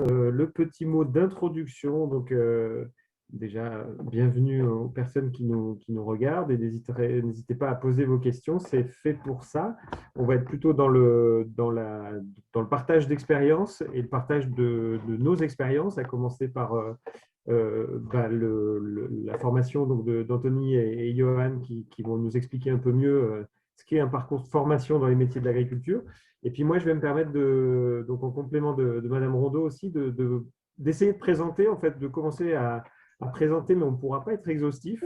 le petit mot d'introduction. Donc, déjà, bienvenue aux personnes qui nous regardent et n'hésitez pas à poser vos questions. C'est fait pour ça. On va être plutôt dans le partage d'expériences et le partage de nos expériences, à commencer par la formation d'Anthony et Johan qui vont nous expliquer un peu mieux ce qu'est un parcours de formation dans les métiers de l'agriculture. Et puis moi, je vais me permettre donc en complément de Madame Rondeau aussi, d'essayer de présenter, en fait, de commencer à présenter, mais on ne pourra pas être exhaustif,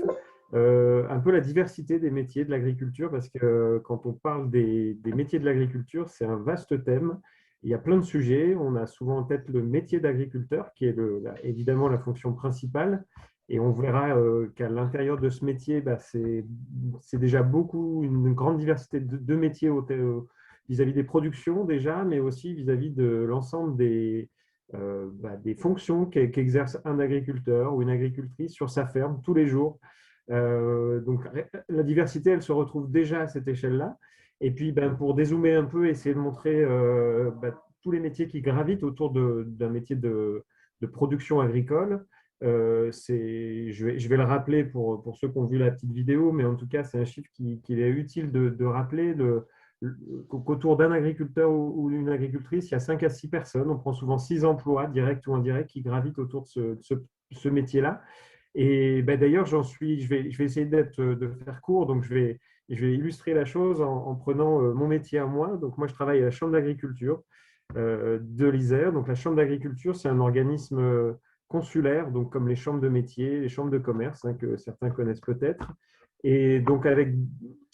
un peu la diversité des métiers de l'agriculture, parce que quand on parle des métiers de l'agriculture, c'est un vaste thème. Il y a plein de sujets. On a souvent en tête le métier d'agriculteur, qui est évidemment la fonction principale. Et on verra qu'à l'intérieur de ce métier, c'est déjà une grande diversité de métiers vis-à-vis des productions déjà, mais aussi vis-à-vis de l'ensemble des fonctions qu'exerce un agriculteur ou une agricultrice sur sa ferme tous les jours. Donc, la diversité, elle se retrouve déjà à cette échelle-là. Et puis, pour dézoomer un peu, essayer de montrer tous les métiers qui gravitent autour d'un métier de production agricole. Je vais le rappeler pour ceux qui ont vu la petite vidéo, mais en tout cas, c'est un chiffre qu'il est utile de rappeler qu'autour d'un agriculteur ou d'une agricultrice, il y a 5 à 6 personnes. On prend souvent 6 emplois, directs ou indirects, qui gravitent autour de ce métier-là. Et d'ailleurs, je vais essayer de faire court, donc je vais illustrer la chose en prenant mon métier à moi. Donc moi, je travaille à la Chambre d'agriculture de l'Isère. Donc la Chambre d'agriculture, c'est un organisme consulaire, donc comme les chambres de métier, les chambres de commerce, que certains connaissent peut-être. Et donc avec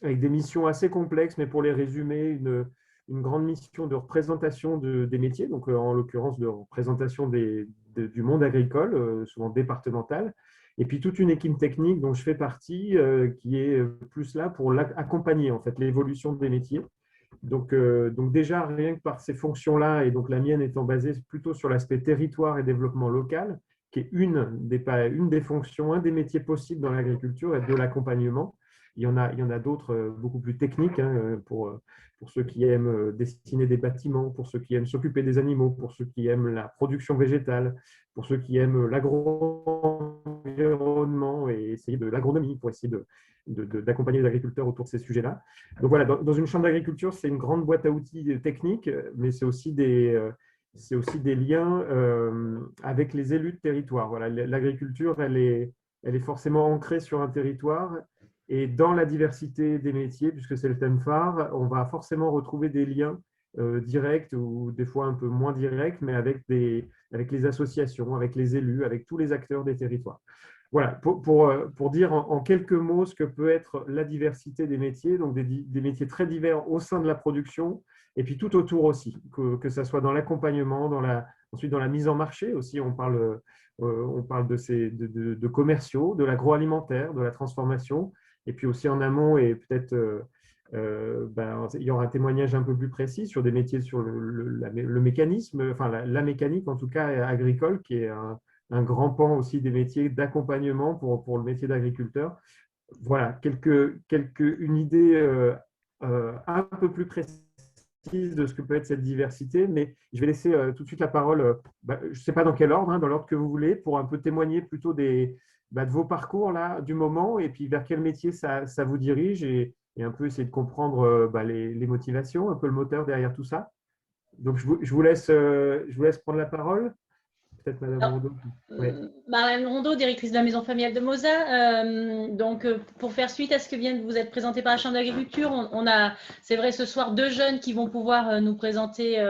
des missions assez complexes, mais pour les résumer, une grande mission de représentation des métiers, donc en l'occurrence de représentation du monde agricole, souvent départemental. Et puis toute une équipe technique dont je fais partie, qui est plus là pour accompagner en fait l'évolution des métiers. Donc déjà, rien que par ces fonctions-là, et donc la mienne étant basée plutôt sur l'aspect territoire et développement local, qui est une des fonctions, un des métiers possibles dans l'agriculture et de l'accompagnement. Il y en a d'autres beaucoup plus techniques, pour ceux qui aiment dessiner des bâtiments, pour ceux qui aiment s'occuper des animaux, pour ceux qui aiment la production végétale, pour ceux qui aiment l'agroenvironnement et essayer de l'agronomie, pour essayer d'accompagner les agriculteurs autour de ces sujets-là. Donc voilà, dans une chambre d'agriculture, c'est une grande boîte à outils techniques, mais c'est aussi des liens avec les élus de territoire. Voilà, l'agriculture, elle est forcément ancrée sur un territoire, et dans la diversité des métiers, puisque c'est le thème phare, on va forcément retrouver des liens directs ou des fois un peu moins directs, mais avec les associations, avec les élus, avec tous les acteurs des territoires. Voilà, pour dire en quelques mots ce que peut être la diversité des métiers, donc des métiers très divers au sein de la production, et puis tout autour aussi, que ça soit dans l'accompagnement, ensuite dans la mise en marché aussi, on parle de commerciaux, de l'agroalimentaire, de la transformation, et puis aussi en amont, et peut-être il y aura un témoignage un peu plus précis sur des métiers sur le mécanisme, enfin la mécanique en tout cas agricole, qui est un grand pan aussi des métiers d'accompagnement pour le métier d'agriculteur. Voilà, une idée un peu plus précise de ce que peut être cette diversité, mais je vais laisser tout de suite la parole, je ne sais pas dans quel ordre, dans l'ordre que vous voulez, pour un peu témoigner plutôt de vos parcours là, du moment, et puis vers quel métier ça vous dirige, et un peu essayer de comprendre les motivations, un peu le moteur derrière tout ça. Donc je vous laisse prendre la parole. Peut-être Madame Rondeau. Ouais. Marlène Rondeau, directrice de la maison familiale de Moza. Donc, pour faire suite à ce que vient de vous être présenté par la Chambre d'agriculture, on a, c'est vrai, ce soir 2 jeunes qui vont pouvoir nous présenter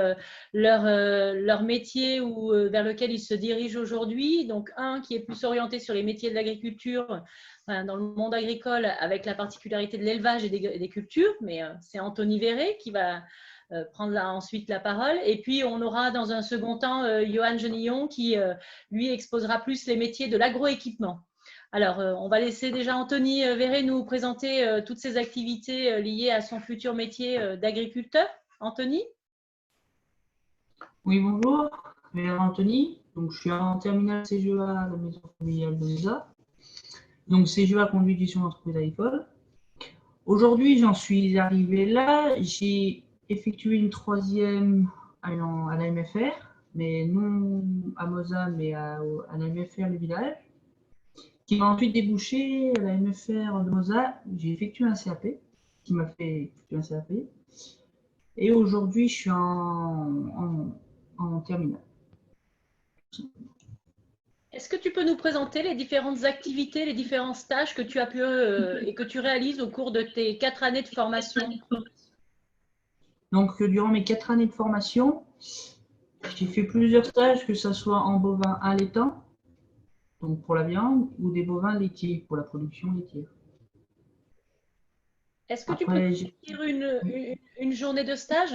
leur métier ou vers lequel ils se dirigent aujourd'hui. Donc, un qui est plus orienté sur les métiers de l'agriculture, dans le monde agricole, avec la particularité de l'élevage et des cultures, mais c'est Anthony Verret qui va prendre ensuite la parole. Et puis, on aura dans un second temps Johan Genillon qui, lui, exposera plus les métiers de l'agroéquipement. Alors, on va laisser déjà Anthony Verret nous présenter toutes ses activités liées à son futur métier d'agriculteur. Anthony ? Oui, bonjour. Je suis Anthony. Donc, je suis en terminale CGEA à la maison familiale de Moza. Donc, CGEA conduite gestion d'entreprise agricole. Aujourd'hui, j'en suis arrivé là. J'ai effectué une 3e à la MFR. mais non à Moza, mais à la MFR le village, qui m'a ensuite débouché à la MFR de Moza. J'ai effectué un CAP, qui m'a fait effectuer un CAP. Et aujourd'hui, je suis en terminale. Est-ce que tu peux nous présenter les différentes activités, les différents stages que tu as pu et que tu réalises au cours de tes 4 années de formation? Donc, durant mes 4 années de formation, j'ai fait plusieurs stages, que ce soit en bovin allaitant, donc pour la viande, ou des bovins laitiers, pour la production laitière. Est-ce que tu peux Après, nous dire une journée de stage?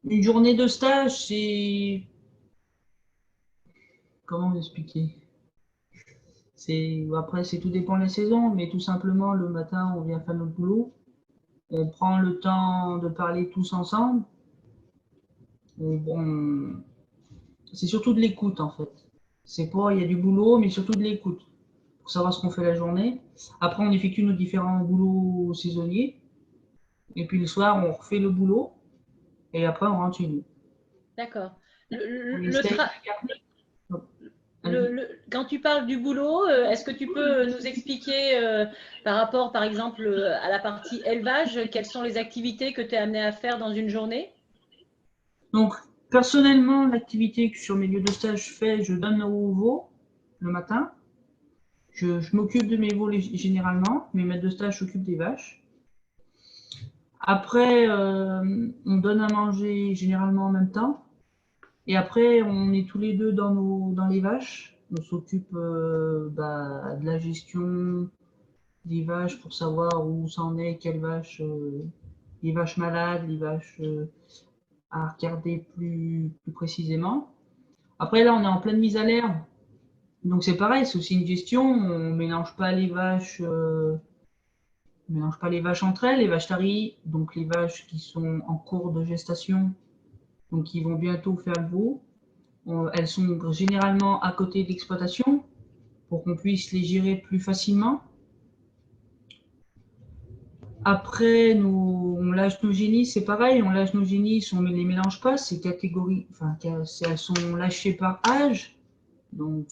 une journée de stage, c'est... Comment vous expliquer? Après, c'est tout dépend de la saison, mais tout simplement, le matin, on vient faire notre boulot. On prend le temps de parler tous ensemble. Bon, c'est surtout de l'écoute, en fait. C'est pas, il y a du boulot, mais surtout de l'écoute, pour savoir ce qu'on fait la journée. Après, on effectue nos différents boulots saisonniers. Et puis le soir, on refait le boulot. Et après, on rentre chez nous. D'accord. On essaye de garder. Quand tu parles du boulot, est-ce que tu peux nous expliquer par rapport, par exemple, à la partie élevage, quelles sont les activités que tu es amené à faire dans une journée? Donc, personnellement, l'activité que sur mes lieux de stage je fais, je donne aux veaux le matin. Je m'occupe de mes veaux généralement. Mes maîtres de stage s'occupent des vaches. Après, on donne à manger généralement en même temps. Et après, on est tous les deux dans les vaches. On s'occupe de la gestion des vaches pour savoir où ça en est, quelles vaches, les vaches malades, les vaches à regarder plus précisément. Après, là, on est en pleine mise à l'herbe. Donc, c'est pareil, c'est aussi une gestion. On ne mélange pas les vaches. On mélange pas les vaches entre elles, les vaches taries, donc les vaches qui sont en cours de gestation, donc qui vont bientôt faire le veau. Elles sont généralement à côté de l'exploitation pour qu'on puisse les gérer plus facilement. Après, on lâche nos génisses, c'est pareil, on lâche nos génisses, on ne les mélange pas, c'est catégorie, enfin, elles sont lâchées par âge. Donc,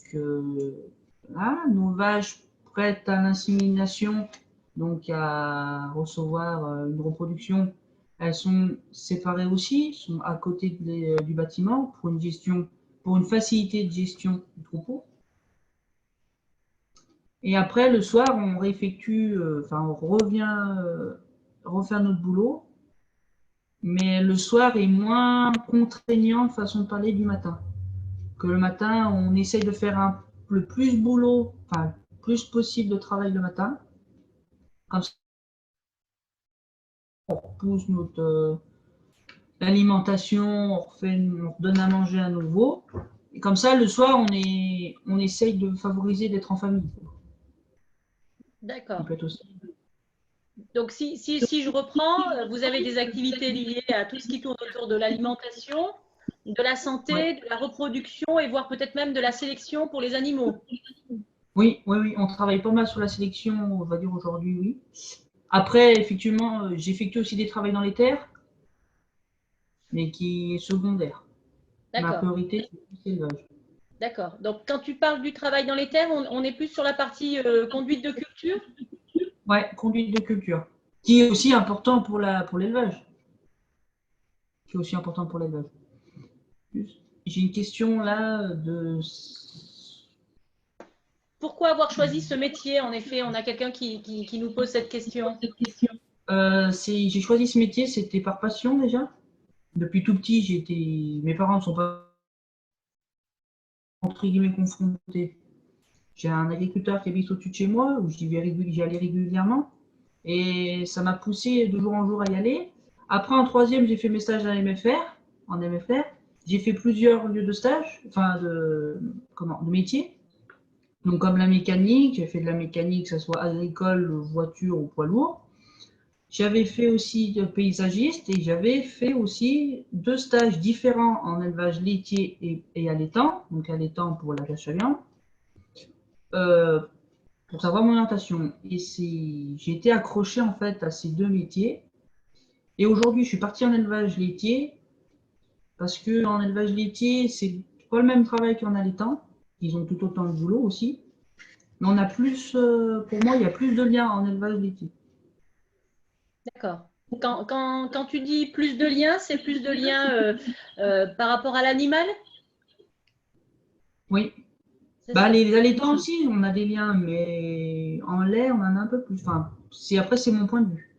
voilà, nos vaches prêtes à l'insémination, donc à recevoir une reproduction, elles sont séparées aussi, sont à côté du bâtiment pour une gestion, pour une facilité de gestion du troupeau. Et après, le soir, on réeffectue, on revient refaire notre boulot, mais le soir est moins contraignant, façon de parler, du matin. Que le matin, on essaye de faire le plus boulot, enfin, le plus possible de travail le matin. Comme ça, on repousse notre l'alimentation, on redonne à manger à nouveau. Et comme ça, le soir, on essaye de favoriser d'être en famille. D'accord. Aussi. Donc, si je reprends, vous avez des activités liées à tout ce qui tourne autour de l'alimentation, de la santé, de la reproduction et voire peut-être même de la sélection pour les animaux. Oui, on travaille pas mal sur la sélection, on va dire aujourd'hui, oui. Après, effectivement, j'effectue aussi des travaux dans les terres, mais qui est secondaire. Ma priorité, c'est l'élevage. D'accord. Donc, quand tu parles du travail dans les terres, on est plus sur la partie conduite de culture? Oui, conduite de culture, qui est aussi important pour l'élevage. Qui est aussi important pour l'élevage. J'ai une question là de... Pourquoi avoir choisi ce métier? En effet, on a quelqu'un qui nous pose cette question. J'ai choisi ce métier, c'était par passion déjà. Depuis tout petit, mes parents ne sont pas entre guillemets confrontés. J'ai un agriculteur qui habite au-dessus de chez moi, où j'y allais régulièrement. Et ça m'a poussé de jour en jour à y aller. Après, en troisième, j'ai fait mes stages en MFR. J'ai fait plusieurs lieux de stage, de métier. Donc, comme la mécanique, j'ai fait de la mécanique, que ce soit agricole, voiture ou poids lourd. J'avais fait aussi de paysagiste et j'avais fait aussi 2 stages différents en élevage laitier et allaitant, donc allaitant pour la vache à viande, pour savoir mon orientation. Et j'ai été accrochée en fait à ces 2 métiers. Et aujourd'hui, je suis partie en élevage laitier Parce qu'en élevage laitier, c'est pas le même travail qu'en allaitant. Ils ont tout autant de boulot aussi. Mais on a plus, pour moi, il y a plus de liens en élevage laitier. D'accord. Quand tu dis plus de liens, c'est plus de liens par rapport à l'animal? Oui. C'est Bah, ça. les allaitants aussi, on a des liens, mais en lait, on en a un peu plus. Enfin, après, c'est mon point de vue.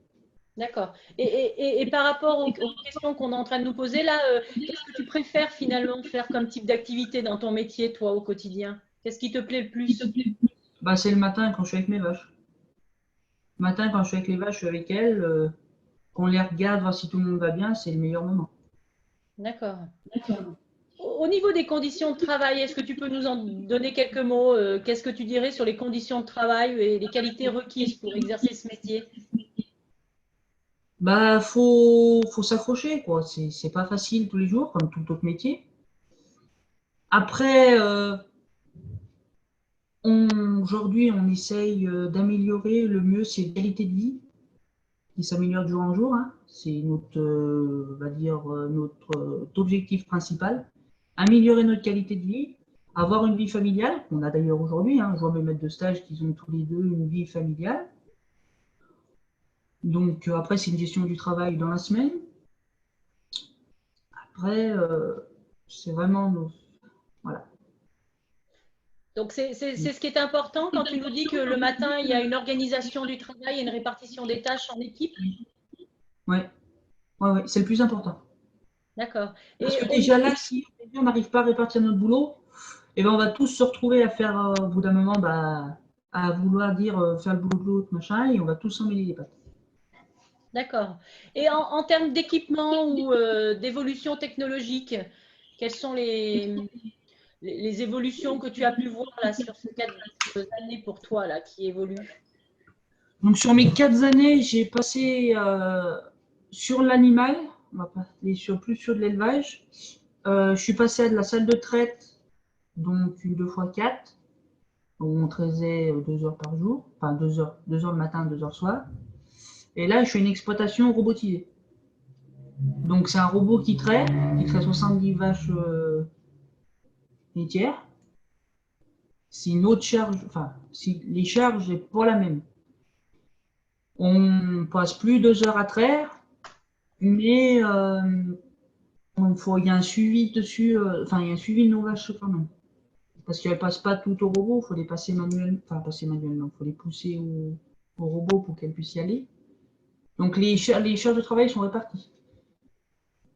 D'accord. Et par rapport aux questions qu'on est en train de nous poser là, qu'est-ce que tu préfères finalement faire comme type d'activité dans ton métier, toi, au quotidien? Qu'est-ce qui te plaît le plus? Bah, c'est le matin quand je suis avec mes vaches. Le matin, quand je suis avec les vaches, je suis avec elles. Qu'on les regarde, voir si tout le monde va bien, c'est le meilleur moment. D'accord. Au niveau des conditions de travail, est-ce que tu peux nous en donner quelques mots? Qu'est-ce que tu dirais sur les conditions de travail et les qualités requises pour exercer ce métier? Bah, faut s'accrocher, quoi. C'est pas facile tous les jours, comme tout autre métier. Après, aujourd'hui, on essaye d'améliorer le mieux ses qualités de vie, qui s'améliorent de jour en jour, hein. C'est notre, on va dire, notre objectif principal. Améliorer notre qualité de vie, avoir une vie familiale, qu'on a d'ailleurs aujourd'hui, hein. Je vois mes maîtres de stage qui ont tous les deux une vie familiale. Donc après, c'est une gestion du travail dans la semaine. Après, c'est vraiment voilà. Donc, c'est ce qui est important quand tu nous dis que le matin, il y a une organisation du travail et une répartition des tâches en équipe. Ouais, ouais, c'est le plus important. D'accord. Parce Et que déjà là, si on n'arrive pas à répartir notre boulot, eh ben, on va tous se retrouver à faire, au bout d'un moment, bah, à vouloir dire faire le boulot de l'autre, machin, et on va tous s'en mêler les pattes. d'accord. Et en termes d'équipement ou d'évolution technologique, quelles sont les évolutions que tu as pu voir là sur ces 4 années pour toi là qui évoluent? Donc sur mes 4 années, j'ai passé sur l'animal, on va passer plus sur de l'élevage. Je suis passé à de la salle de traite, donc une 2x4, où on traitait 2 heures par jour, enfin 2 heures, 2 heures le matin, 2 heures le soir. Et là, je fais une exploitation robotisée. Donc c'est un robot qui traite 70 vaches laitières. Si une autre charge, enfin, si les charges n'est pas la même, on passe plus 2 heures à traire, mais il y a un suivi dessus, enfin, il y a un suivi de nos vaches quand même. Parce qu'elles ne passent pas toutes au robot, il faut les passer manuellement, enfin, passer manuellement, il faut les pousser au robot pour qu'elles puissent y aller. Donc les charges de travail sont réparties.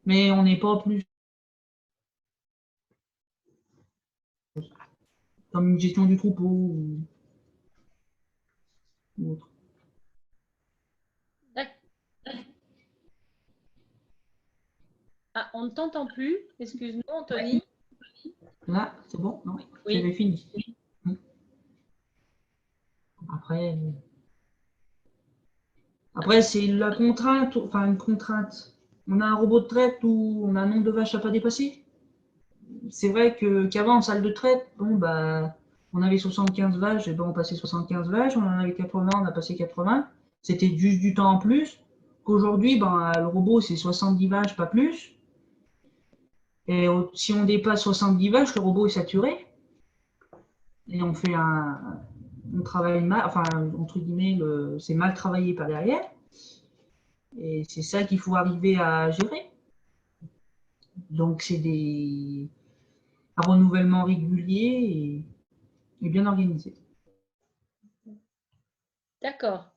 Mais on n'est pas plus comme une gestion du troupeau ou autre. Ah, on ne t'entend plus. Excuse-nous, Anthony. Là, c'est bon? Non, Oui. j'avais fini. Après, c'est la contrainte, enfin une contrainte. On a un robot de traite où on a un nombre de vaches à pas dépasser. C'est vrai qu'avant, en salle de traite, bon, bah, on avait 75 vaches, et ben, on passait 75 vaches, on en avait 80, on a passé 80. C'était juste du temps en plus. Qu'aujourd'hui, ben, le robot, c'est 70 vaches, pas plus. Et si on dépasse 70 vaches, le robot est saturé. Et on travaille mal, enfin, entre guillemets, c'est mal travaillé par derrière. Et c'est ça qu'il faut arriver à gérer. Donc, c'est un renouvellement régulier et bien organisé. D'accord.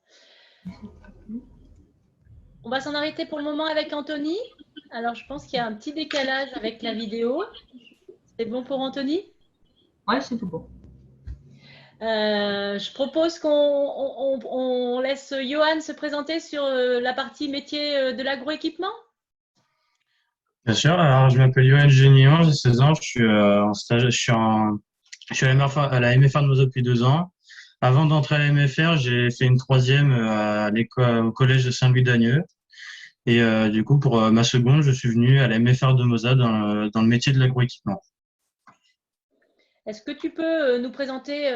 On va s'en arrêter pour le moment avec Anthony. Alors, je pense qu'il y a un petit décalage avec la vidéo. C'est bon pour Anthony? Ouais, c'est tout bon. Je propose qu'on laisse Johan se présenter sur la partie métier de l'agroéquipement. Bien sûr, alors je m'appelle Johan Génion, j'ai 16 ans, je suis en stage, je suis à la MFR de Mozo depuis 2 ans. Avant d'entrer à la MFR, j'ai fait une troisième à l'école, au collège de Saint-Louis-d'Agneux. Et du coup, pour ma seconde, je suis venu à la MFR de Moza dans le métier de l'agroéquipement. Est-ce que tu peux nous présenter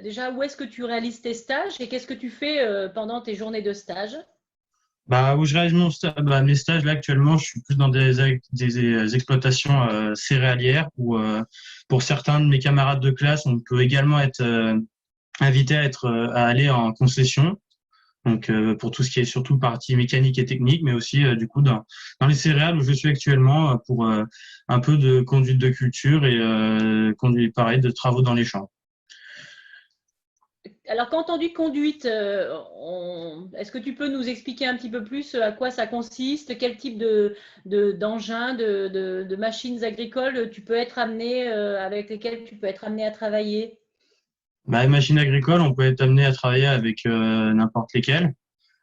déjà où est-ce que tu réalises tes stages et qu'est-ce que tu fais pendant tes journées de stage? Bah, où je réalise mes stages, là, actuellement, je suis plus dans des exploitations céréalières où, pour certains de mes camarades de classe, on peut également être invité à aller en concession. Donc, pour tout ce qui est surtout partie mécanique et technique, mais aussi, du coup, dans les céréales où je suis actuellement pour un peu de conduite de culture et conduite, pareil, de travaux dans les champs. Alors, quand on dit conduite, est-ce que tu peux nous expliquer un petit peu plus à quoi ça consiste, quel type d'engins, de machines agricoles tu peux être amené, avec lesquelles tu peux être amené à travailler? Bah, les machines agricoles, on peut être amené à travailler avec n'importe lesquelles.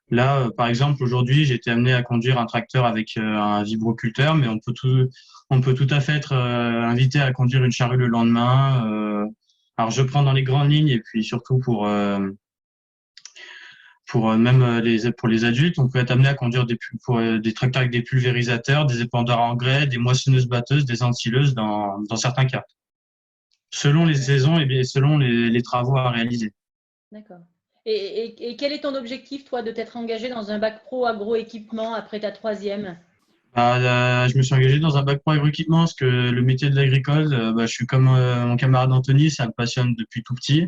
Là, par exemple, aujourd'hui, j'ai été amené à conduire un tracteur avec un vibroculteur, mais on peut tout à fait être invité à conduire une charrue le lendemain. Alors, je prends dans les grandes lignes et puis surtout pour même pour les adultes, on peut être amené à conduire des tracteurs avec des pulvérisateurs, des épandeurs à engrais, des moissonneuses-batteuses, des ensileuses dans certains cas, selon les saisons et bien selon les travaux à réaliser. D'accord. Et quel est ton objectif, toi, de t'être engagé dans un bac pro agroéquipement après ta troisième? Je me suis engagé dans un bac pro agroéquipement parce que le métier de l'agricole, je suis comme mon camarade Anthony, ça me passionne depuis tout petit.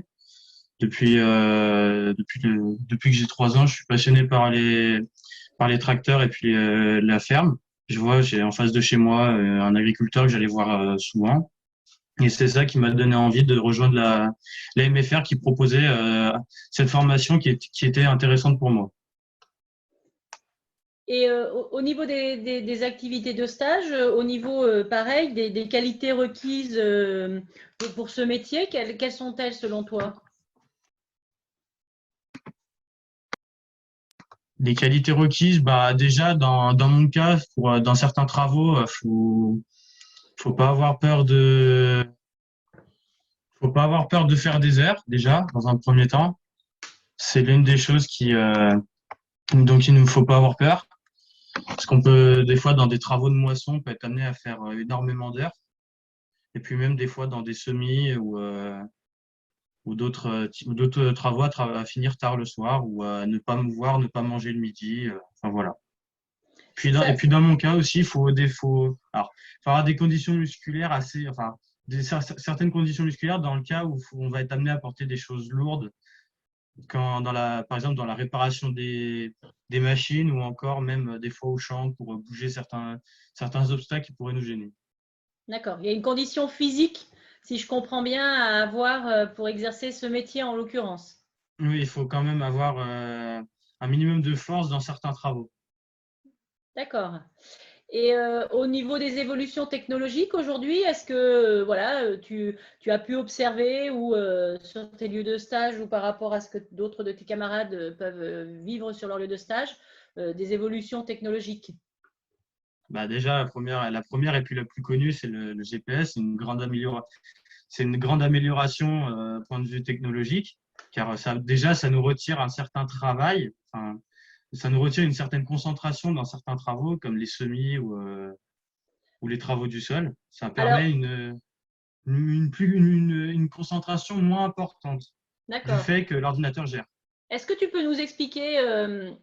Depuis que j'ai 3 ans, je suis passionné par les tracteurs et puis la ferme. J'ai en face de chez moi un agriculteur que j'allais voir souvent. Et c'est ça qui m'a donné envie de rejoindre la MFR qui proposait cette formation qui était intéressante pour moi. Et au niveau des activités de stage, au niveau, pareil, des qualités requises pour ce métier, quelles sont-elles selon toi? Les qualités requises, bah déjà dans mon cas, dans certains travaux, faut pas avoir peur faut pas avoir peur de faire des erreurs déjà dans un premier temps. C'est l'une des choses donc il ne faut pas avoir peur parce qu'on peut des fois dans des travaux de moisson, on peut être amené à faire énormément d'heures et puis même des fois dans des semis ou d'autres travaux à finir tard le soir ou à ne pas mouvoir, ne pas manger le midi. Enfin voilà. Et Ça, puis dans mon cas aussi, il faut alors, faut avoir des conditions musculaires enfin, certaines conditions musculaires dans le cas où on va être amené à porter des choses lourdes, par exemple dans la réparation des machines ou encore même des fois au champ pour bouger certains obstacles qui pourraient nous gêner. d'accord. Il y a une condition physique, si je comprends bien, à avoir pour exercer ce métier en l'occurrence. Oui, il faut quand même avoir un minimum de force dans certains travaux. D'accord. Et au niveau des évolutions technologiques aujourd'hui, est-ce que voilà, tu as pu observer ou sur tes lieux de stage ou par rapport à ce que d'autres de tes camarades peuvent vivre sur leur lieu de stage, des évolutions technologiques? Bah déjà, la première et puis la plus connue, c'est le GPS. C'est une grande amélioration point de vue technologique, car déjà, ça nous retire un certain travail, enfin, ça nous retire une certaine concentration dans certains travaux, comme les semis ou les travaux du sol. Ça Alors, permet une concentration moins importante du d'accord. fait que l'ordinateur gère. Est-ce que tu peux nous expliquer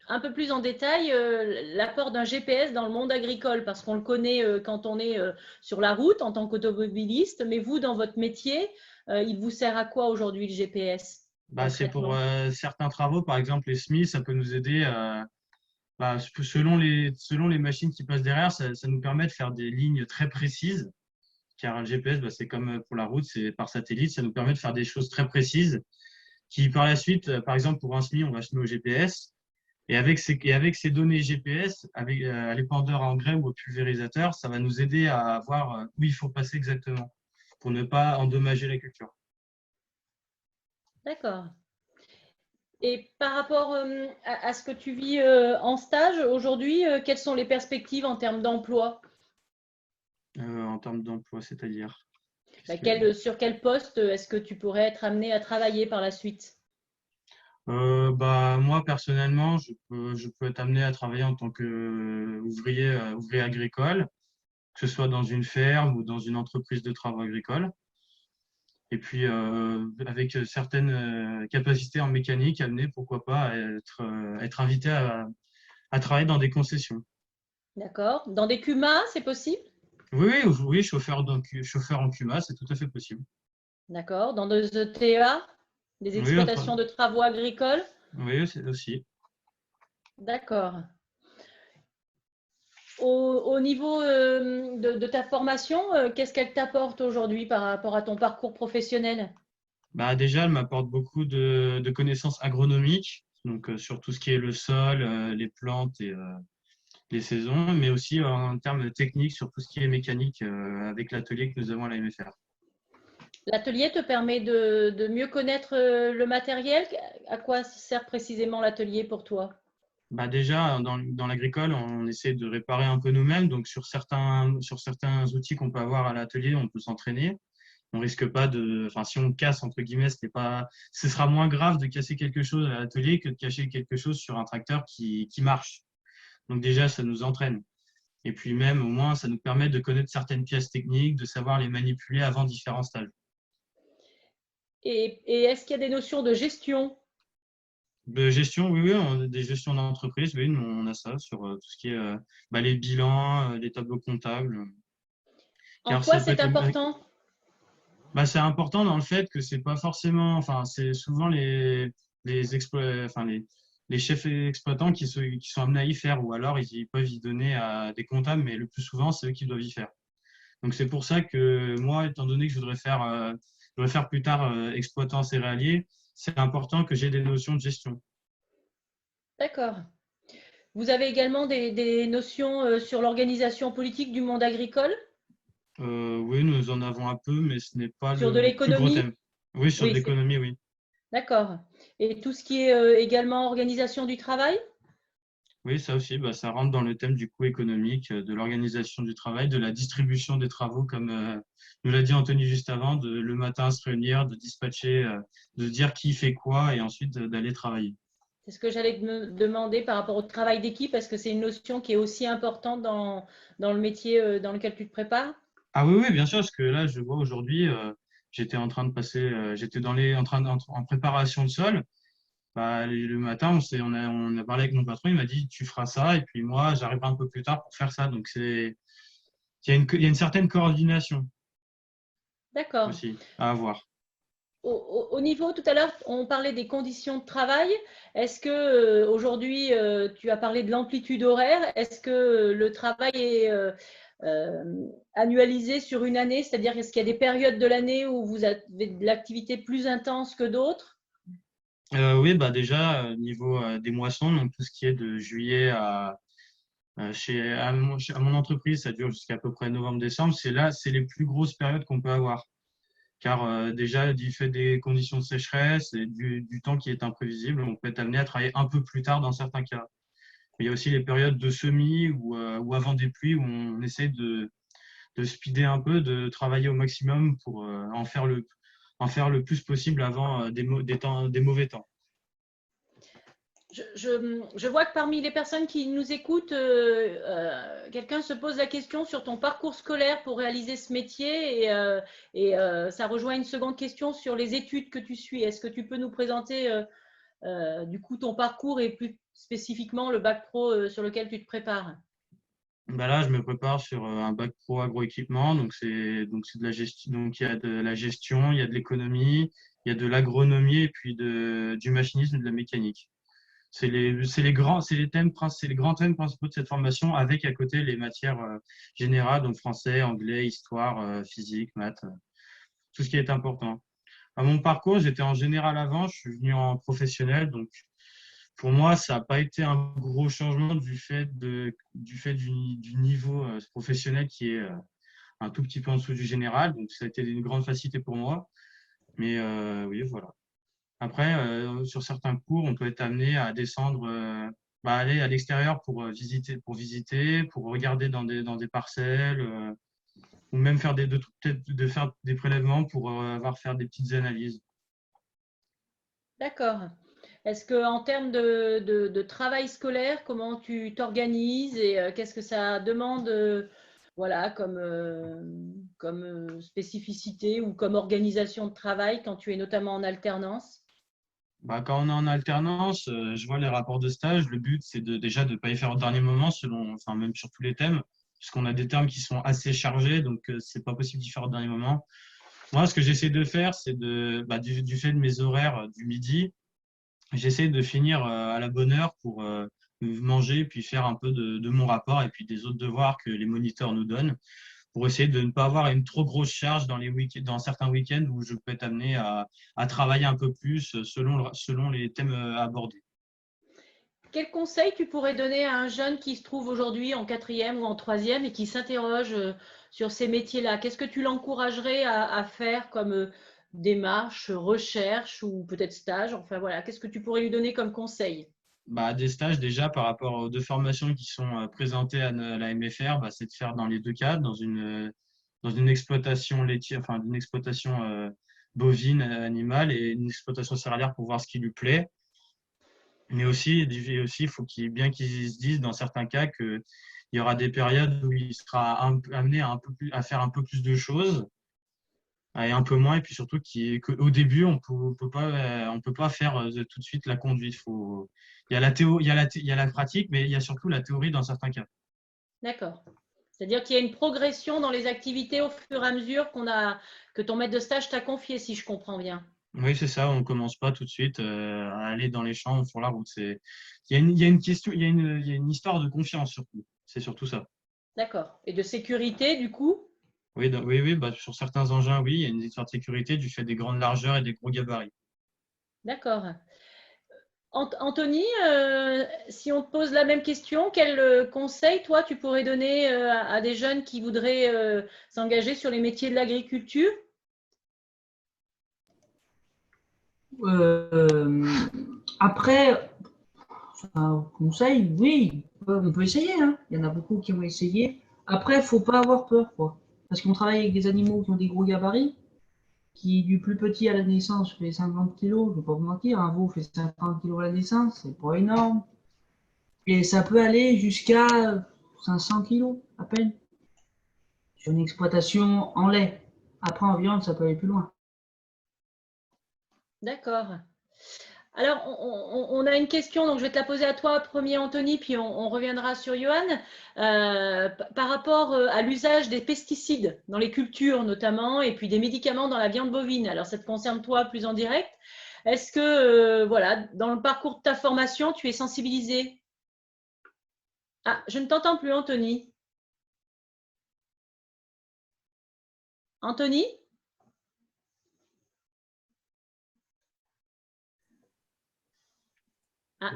un peu plus en détail l'apport d'un GPS dans le monde agricole? Parce qu'on le connaît quand on est sur la route en tant qu'automobiliste, mais vous, dans votre métier, il vous sert à quoi aujourd'hui le GPS Bah, c'est pour concrètement? certains travaux, par exemple les semis, ça peut nous aider. Selon les machines qui passent derrière, ça nous permet de faire des lignes très précises, car le GPS, c'est comme pour la route, c'est par satellite, ça nous permet de faire des choses très précises, qui par la suite, par exemple pour un SMI, on va se mettre au GPS, et avec ces données GPS, avec à l'épandeur à engrais ou au pulvérisateur, ça va nous aider à voir où il faut passer exactement, pour ne pas endommager la culture. D'accord. Et par rapport à ce que tu vis en stage aujourd'hui, quelles sont les perspectives en termes d'emploi? En termes d'emploi, c'est-à-dire. Bah, sur quel poste est-ce que tu pourrais être amené à travailler par la suite? Moi, personnellement, je peux être amené à travailler en tant ouvrier agricole, que ce soit dans une ferme ou dans une entreprise de travaux agricoles. Et puis, avec certaines capacités en mécanique, amené, pourquoi pas, être invité à travailler dans des concessions. D'accord. Dans des CUMA, c'est possible? Oui, oui, oui, chauffeur en CUMA, c'est tout à fait possible. D'accord. Dans des ETA, des Oui, exploitations de travaux agricoles? oui, c'est aussi. D'accord. Au niveau de ta formation, qu'est-ce qu'elle t'apporte aujourd'hui par rapport à ton parcours professionnel? Bah, déjà, elle m'apporte beaucoup de connaissances agronomiques, donc sur tout ce qui est le sol, les plantes et les saisons, mais aussi en termes techniques sur tout ce qui est mécanique avec l'atelier que nous avons à la MFR. L'atelier te permet de mieux connaître le matériel. À quoi sert précisément l'atelier pour toi? Bah déjà, dans l'agricole, on essaie de réparer un peu nous-mêmes. Donc, sur certains outils qu'on peut avoir à l'atelier, on peut s'entraîner. On risque pas enfin, si on casse, entre guillemets, ce sera moins grave de casser quelque chose à l'atelier que de cacher quelque chose sur un tracteur qui marche. Donc, déjà, ça nous entraîne. Et puis, même, au moins, ça nous permet de connaître certaines pièces techniques, de savoir les manipuler avant différents stages. Et est-ce qu'il y a des notions de gestion? De gestion, oui, oui, on a des gestions d'entreprise, oui, nous, on a ça sur tout ce qui est bah, les bilans, les tableaux comptables. En Car quoi ça peut c'est être, important? bah, c'est important dans le fait que c'est pas forcément, enfin, c'est souvent enfin, les chefs exploitants qui sont amenés à y faire, ou alors ils peuvent y donner à des comptables, mais le plus souvent, c'est eux qui doivent y faire. Donc c'est pour ça que moi, étant donné que je voudrais faire plus tard exploitant céréalier, c'est important que j'ai des notions de gestion. D'accord. Vous avez également des notions sur l'organisation politique du monde agricole, Oui, nous en avons un peu, mais ce n'est pas sur de le plus gros l'économie? thème. Oui, sur de Oui, l'économie, oui. d'accord. Et tout ce qui est également organisation du travail? Oui, ça aussi, bah, ça rentre dans le thème du coût économique, de l'organisation du travail, de la distribution des travaux, comme nous l'a dit Anthony juste avant, de le matin se réunir, de dispatcher, de dire qui fait quoi et ensuite d'aller travailler. C'est ce que j'allais me demander par rapport au travail d'équipe, parce que c'est une notion qui est aussi importante dans le métier dans lequel tu te prépares. Ah oui, oui, bien sûr, parce que là, je vois aujourd'hui, j'étais en train de passer, j'étais en préparation de sol. Bah, le matin, on a parlé avec mon patron, il m'a dit, tu feras ça, et puis moi, j'arriverai un peu plus tard pour faire ça. Donc, il y a une certaine coordination D'accord. aussi à avoir. Au niveau, tout à l'heure, on parlait des conditions de travail. Est-ce que aujourd'hui, tu as parlé de l'amplitude horaire? Est-ce que le travail est annualisé sur une année? C'est-à-dire, est-ce qu'il y a des périodes de l'année où vous avez de l'activité plus intense que d'autres? Oui, bah déjà, au niveau des moissons, donc tout ce qui est de juillet à mon entreprise, ça dure jusqu'à peu près novembre-décembre. C'est les plus grosses périodes qu'on peut avoir. Car déjà, du fait des conditions de sécheresse et du temps qui est imprévisible, on peut être amené à travailler un peu plus tard dans certains cas. Il y a aussi les périodes de semis ou avant des pluies où on essaie de speeder un peu, de travailler au maximum pour en faire le plus possible avant des mauvais temps. Je vois que parmi les personnes qui nous écoutent, quelqu'un se pose la question sur ton parcours scolaire pour réaliser ce métier ça rejoint une seconde question sur les études que tu suis. Est-ce que tu peux nous présenter du coup ton parcours et plus spécifiquement le bac pro sur lequel tu te prépares? Bah là, je me prépare sur un bac pro agroéquipement, donc c'est de la gestion, donc il y a de la gestion, il y a de l'économie, il y a de l'agronomie et puis du machinisme et de la mécanique. C'est les grands thèmes principaux de cette formation avec à côté les matières générales, donc français, anglais, histoire, physique, maths, tout ce qui est important. À mon parcours, j'étais en général avant, je suis venu en professionnel, donc pour moi, ça n'a pas été un gros changement du niveau professionnel qui est un tout petit peu en dessous du général. Donc, ça a été une grande facilité pour moi. Mais oui, voilà. Après, sur certains cours, on peut être amené à descendre, aller à l'extérieur pour regarder dans des parcelles, ou même peut-être de faire des prélèvements pour faire des petites analyses. D'accord. Est-ce qu'en termes de travail scolaire, comment tu t'organises et qu'est-ce que ça demande voilà, comme spécificité ou comme organisation de travail quand tu es notamment en alternance? Bah, quand on est en alternance, je vois les rapports de stage. Le but, c'est déjà de ne pas y faire au dernier moment, enfin, même sur tous les thèmes, puisqu'on a des termes qui sont assez chargés, donc c'est pas possible d'y faire au dernier moment. Moi, ce que j'essaie de faire, c'est du fait de mes horaires du midi, j'essaie de finir à la bonne heure pour manger, puis faire un peu de mon rapport et puis des autres devoirs que les moniteurs nous donnent, pour essayer de ne pas avoir une trop grosse charge dans certains week-ends où je peux être amené à travailler un peu plus selon les thèmes abordés. Quel conseil tu pourrais donner à un jeune qui se trouve aujourd'hui en quatrième ou en troisième et qui s'interroge sur ces métiers-là? Qu'est-ce que tu l'encouragerais à faire comme démarche, recherche ou peut-être stage? Enfin voilà, qu'est-ce que tu pourrais lui donner comme conseil? Bah, des stages déjà par rapport aux deux formations qui sont présentées à la MFR, c'est de faire dans les deux cas, dans une exploitation laitière, enfin d'une exploitation bovine, animale et une exploitation céréalière pour voir ce qui lui plaît. Mais aussi, il faut bien qu'ils se disent dans certains cas qu'il y aura des périodes où il sera amené à faire un peu plus de choses et un peu moins. Et puis surtout qu'au début, on peut pas faire tout de suite la conduite. Il y a la théorie, il y a la pratique, mais il y a surtout la théorie dans certains cas. D'accord. C'est-à-dire qu'il y a une progression dans les activités au fur et à mesure que ton maître de stage t'a confié, si je comprends bien. Oui, c'est ça. On commence pas tout de suite à aller dans les champs sur la route. Il y a une question, il y a une histoire de confiance surtout. C'est surtout ça. D'accord. Et de sécurité, du coup? Oui, oui, sur certains engins, oui, il y a une histoire de sécurité du fait des grandes largeurs et des gros gabarits. D'accord. Anthony, si on te pose la même question, quel conseil, toi, tu pourrais donner à des jeunes qui voudraient s'engager sur les métiers de l'agriculture? Après, un conseil, oui, on peut essayer. Hein. Il y en a beaucoup qui ont essayé. Après, il ne faut pas avoir peur, quoi. Parce qu'on travaille avec des animaux qui ont des gros gabarits, qui du plus petit à la naissance fait 50 kilos. Je ne vais pas vous mentir, un veau fait 50 kilos à la naissance, c'est pas énorme. Et ça peut aller jusqu'à 500 kilos à peine sur une exploitation en lait. Après, en viande, ça peut aller plus loin. D'accord. Alors, on a une question, donc je vais te la poser à toi, premier Anthony, puis on reviendra sur Johan. Par rapport à l'usage des pesticides dans les cultures notamment, et puis des médicaments dans la viande bovine. Alors, ça te concerne toi plus en direct. Est-ce que, voilà, dans le parcours de ta formation, tu es sensibilisé? Ah, je ne t'entends plus, Anthony. Anthony? Ah,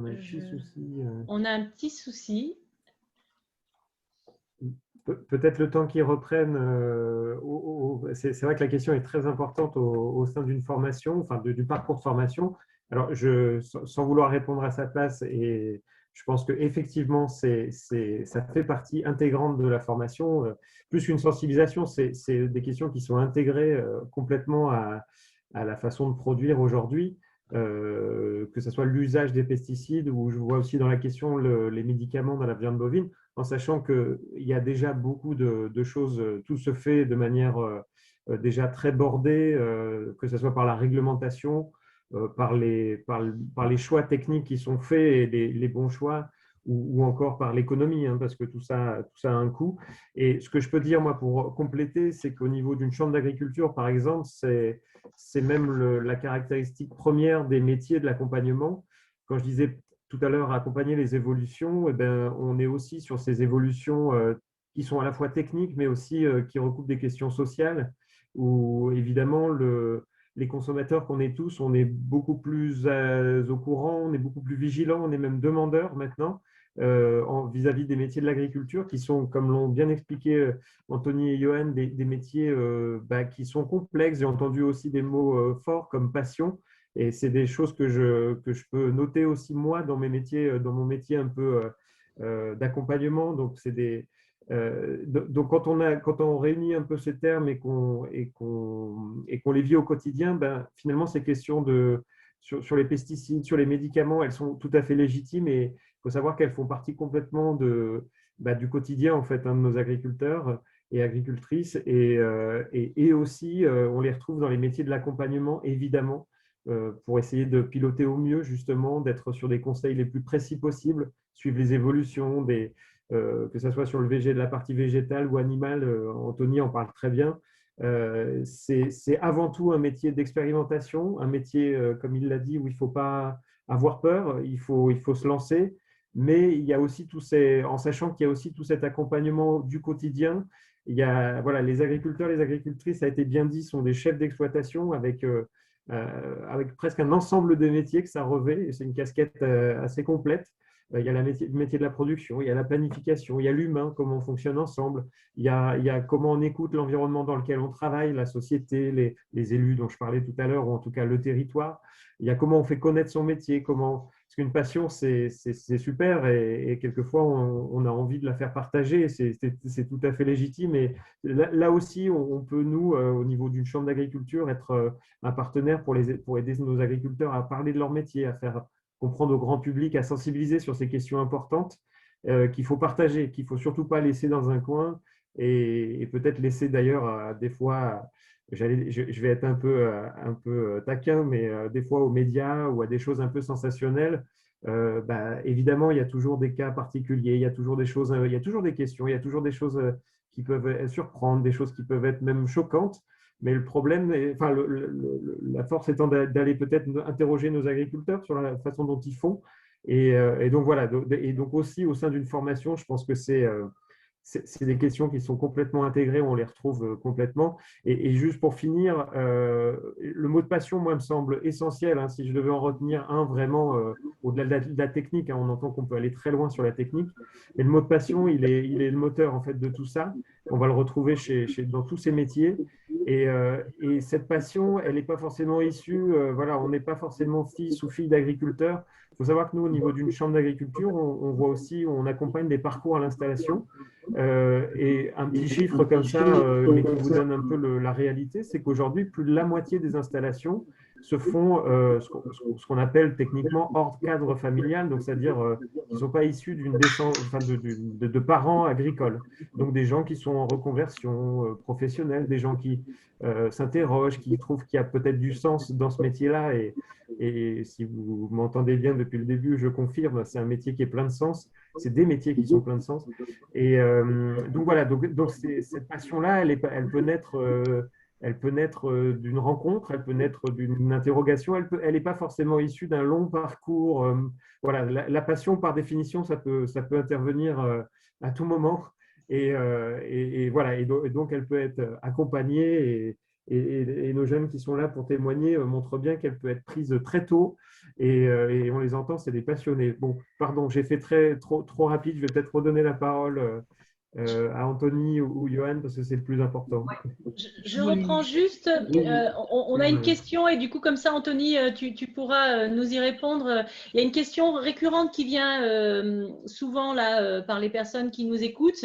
On a un petit souci. on a un petit souci. Peut-être le temps qu'ils reprennent. C'est vrai que la question est très importante au sein d'une formation, enfin du parcours de formation. Alors, sans vouloir répondre à sa place, et je pense qu'effectivement, ça fait partie intégrante de la formation. Plus qu'une sensibilisation, c'est des questions qui sont intégrées complètement à la façon de produire aujourd'hui. Que ce soit l'usage des pesticides, ou je vois aussi dans la question les médicaments dans la viande bovine, en sachant qu'il y a déjà beaucoup de choses, tout se fait de manière déjà très bordée, que ce soit par la réglementation, par les choix techniques qui sont faits et les bons choix, ou encore par l'économie, hein, parce que tout ça a un coût. Et ce que je peux dire, moi, pour compléter, c'est qu'au niveau d'une chambre d'agriculture, par exemple, c'est même la caractéristique première des métiers de l'accompagnement. Quand je disais tout à l'heure accompagner les évolutions, eh ben, on est aussi sur ces évolutions qui sont à la fois techniques, mais aussi qui recoupent des questions sociales, où évidemment les consommateurs qu'on est tous, on est beaucoup plus au courant, on est beaucoup plus vigilants, on est même demandeurs maintenant vis-à-vis des métiers de l'agriculture, qui sont, comme l'ont bien expliqué Anthony et Johan, des métiers qui sont complexes. J'ai entendu aussi des mots forts comme passion. Et c'est des choses que je peux noter aussi moi dans dans mon métier un peu d'accompagnement. Donc, donc quand on réunit un peu ces termes et qu'on les vit au quotidien, ben, finalement, ces questions sur les pesticides, sur les médicaments, elles sont tout à fait légitimes, et il faut savoir qu'elles font partie complètement du quotidien en fait, hein, de nos agriculteurs et agricultrices. Et aussi, on les retrouve dans les métiers de l'accompagnement, évidemment, pour essayer de piloter au mieux, justement, d'être sur des conseils les plus précis possibles, suivre les évolutions, que ce soit sur la partie végétale ou animale. Anthony en parle très bien. C'est avant tout un métier d'expérimentation, un métier, comme il l'a dit, où il ne faut pas avoir peur, il faut se lancer, mais il y a aussi en sachant qu'il y a aussi tout cet accompagnement du quotidien. Il y a, voilà, les agriculteurs, les agricultrices, ça a été bien dit, sont des chefs d'exploitation avec presque un ensemble de métiers que ça revêt. C'est une casquette assez complète. Il y a le métier de la production, il y a la planification, il y a l'humain, comment on fonctionne ensemble, il y a comment on écoute l'environnement dans lequel on travaille, la société, les élus dont je parlais tout à l'heure, ou en tout cas le territoire. Il y a comment on fait connaître son métier, parce qu'une passion, c'est super et quelquefois, on a envie de la faire partager. C'est tout à fait légitime. Et là aussi, on peut, nous, au niveau d'une chambre d'agriculture, être un partenaire pour aider nos agriculteurs à parler de leur métier, à faire comprendre au grand public, à sensibiliser sur ces questions importantes qu'il faut partager, qu'il ne faut surtout pas laisser dans un coin et peut-être laisser d'ailleurs des fois, je vais être un peu taquin, mais des fois aux médias ou à des choses un peu sensationnelles. Évidemment, il y a toujours des cas particuliers, il y a toujours des choses, il y a toujours des questions, il y a toujours des choses qui peuvent surprendre, des choses qui peuvent être même choquantes. Mais le problème, la force étant d'aller peut-être interroger nos agriculteurs sur la façon dont ils font. Et donc voilà, et donc aussi au sein d'une formation, je pense que c'est des questions qui sont complètement intégrées, on les retrouve complètement. Et juste pour finir, le mot de passion, moi, me semble essentiel. Hein, si je devais en retenir un vraiment, au-delà de la technique, hein, on entend qu'on peut aller très loin sur la technique, mais le mot de passion, il est le moteur en fait de tout ça. On va le retrouver dans tous ces métiers. Et cette passion, elle n'est pas forcément issue, voilà, on n'est pas forcément fils ou fille d'agriculteurs. Il faut savoir que nous, au niveau d'une chambre d'agriculture, on voit aussi, on accompagne des parcours à l'installation. Et un petit chiffre comme ça, mais qui vous donne un peu la réalité, c'est qu'aujourd'hui, plus de la moitié des installations se font ce qu'on appelle techniquement hors cadre familial, donc c'est-à-dire qui ne sont pas issus d'une descendance, enfin, de parents agricoles. Donc des gens qui sont en reconversion professionnelle, des gens qui s'interrogent, qui trouvent qu'il y a peut-être du sens dans ce métier-là. Et si vous m'entendez bien depuis le début, je confirme, c'est un métier qui est plein de sens. C'est des métiers qui sont pleins de sens. Et donc voilà, donc cette passion-là, elle peut naître d'une rencontre, elle peut naître d'une interrogation, elle n'est pas forcément issue d'un long parcours. Voilà, la passion, par définition, ça peut intervenir à tout moment. Et voilà, et donc elle peut être accompagnée et nos jeunes qui sont là pour témoigner montrent bien qu'elle peut être prise très tôt et on les entend, c'est des passionnés. Bon, pardon, j'ai fait trop rapide, je vais peut-être redonner la parole à Anthony ou Johan parce que c'est le plus important. Je reprends juste, on a une question et du coup comme ça Anthony, tu pourras nous y répondre. Il y a une question récurrente qui vient souvent là par les personnes qui nous écoutent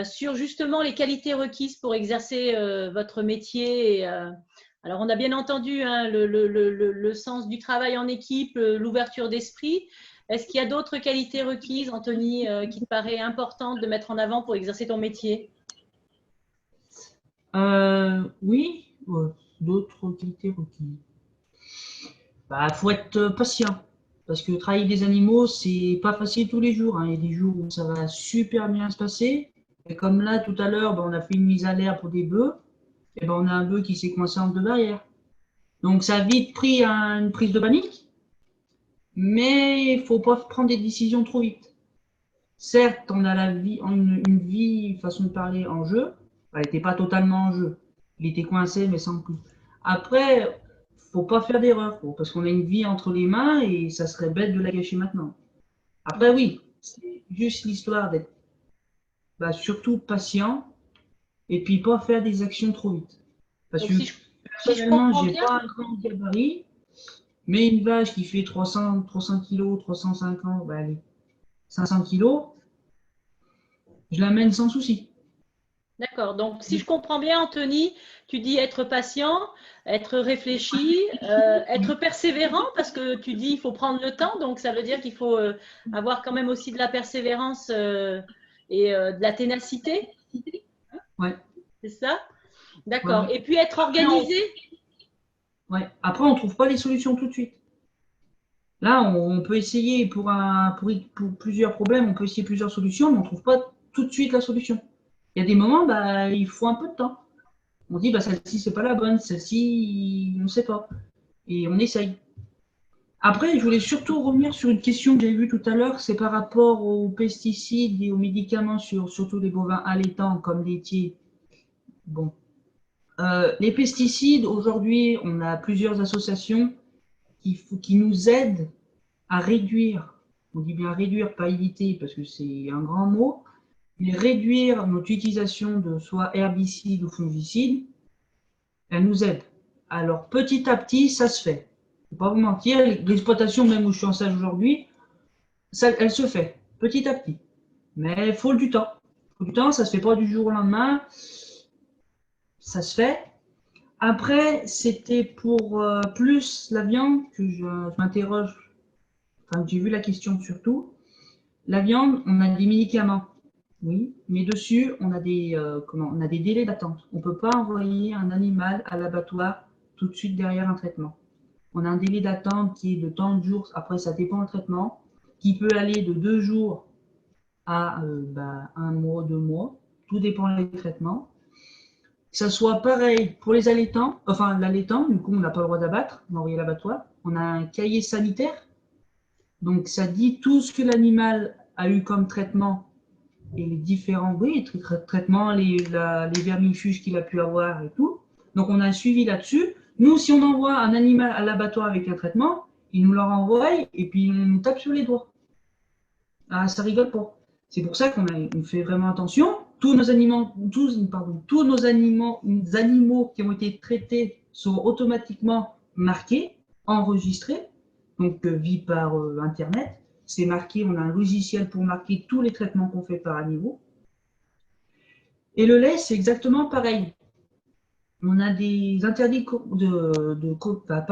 sur justement les qualités requises pour exercer votre métier. Alors on a bien entendu hein, le sens du travail en équipe, l'ouverture d'esprit. Est-ce qu'il y a d'autres qualités requises, Anthony, qui te paraît importante de mettre en avant pour exercer ton métier? Oui, d'autres qualités requises. Faut être patient. Parce que travailler avec des animaux, c'est pas facile tous les jours. Hein. Il y a des jours où ça va super bien se passer. Et comme là, tout à l'heure, on a fait une mise à l'air pour des bœufs. Et on a un bœuf qui s'est coincé entre deux barrières. Donc ça a vite pris une prise de panique. Mais il ne faut pas prendre des décisions trop vite. Certes, on a une vie, façon de parler, en jeu. Elle n'était pas totalement en jeu. Il était coincé, mais sans plus. Après, il ne faut pas faire d'erreur, parce qu'on a une vie entre les mains et ça serait bête de la gâcher maintenant. Après, oui, c'est juste l'histoire d'être surtout patient et puis pas faire des actions trop vite. Parce que personnellement, je n'ai pas un grand gabarit. Mais une vache qui fait 300 kg, 350, allez, 500 kg, je l'amène sans souci. D'accord. Donc, si je comprends bien, Anthony, tu dis être patient, être réfléchi, être persévérant, parce que tu dis il faut prendre le temps. Donc, ça veut dire qu'il faut avoir quand même aussi de la persévérance et de la ténacité. Ouais. C'est ça? D'accord. Ouais. Et puis, être organisé. Ouais. Après, on ne trouve pas les solutions tout de suite. Là, on peut essayer pour plusieurs problèmes, on peut essayer plusieurs solutions, mais on ne trouve pas tout de suite la solution. Il y a des moments, bah, il faut un peu de temps. On dit, bah, celle-ci, c'est pas la bonne, celle-ci, on ne sait pas. Et on essaye. Après, je voulais surtout revenir sur une question que j'avais vue tout à l'heure, c'est par rapport aux pesticides et aux médicaments sur surtout les bovins allaitants comme laitiers. Bon. Les pesticides, aujourd'hui, on a plusieurs associations qui nous aident à réduire, on dit bien réduire, pas éviter, parce que c'est un grand mot, mais réduire notre utilisation de soit herbicides ou fongicides, elle nous aide. Alors, petit à petit, ça se fait. Je ne vais pas vous mentir, l'exploitation, même où je suis en stage aujourd'hui, elle se fait, petit à petit. Mais il faut du temps. Il faut du temps, ça ne se fait pas du jour au lendemain. Ça se fait. Après, c'était pour plus la viande que je m'interroge, enfin, j'ai vu la question surtout. La viande, on a des médicaments, oui, mais dessus, on a on a des délais d'attente. On ne peut pas envoyer un animal à l'abattoir tout de suite derrière un traitement. On a un délai d'attente qui est de tant de jours, après ça dépend du traitement, qui peut aller de 2 jours à 1 mois, 2 mois, tout dépend des traitements. Que ça soit pareil pour les allaitants, enfin l'allaitant, du coup on n'a pas le droit d'abattre, d'envoyer à l'abattoir. On a un cahier sanitaire, donc ça dit tout ce que l'animal a eu comme traitement et les différents traitements, les vermifuges qu'il a pu avoir et tout. Donc on a un suivi là-dessus. Nous, si on envoie un animal à l'abattoir avec un traitement, ils nous le renvoient et puis on nous tape sur les doigts. Ah, ça rigole pas. C'est pour ça qu'on fait vraiment attention. Tous nos animaux qui ont été traités sont automatiquement marqués, enregistrés, donc via par Internet. C'est marqué, on a un logiciel pour marquer tous les traitements qu'on fait par animaux. Et le lait, c'est exactement pareil. On a des interdits pas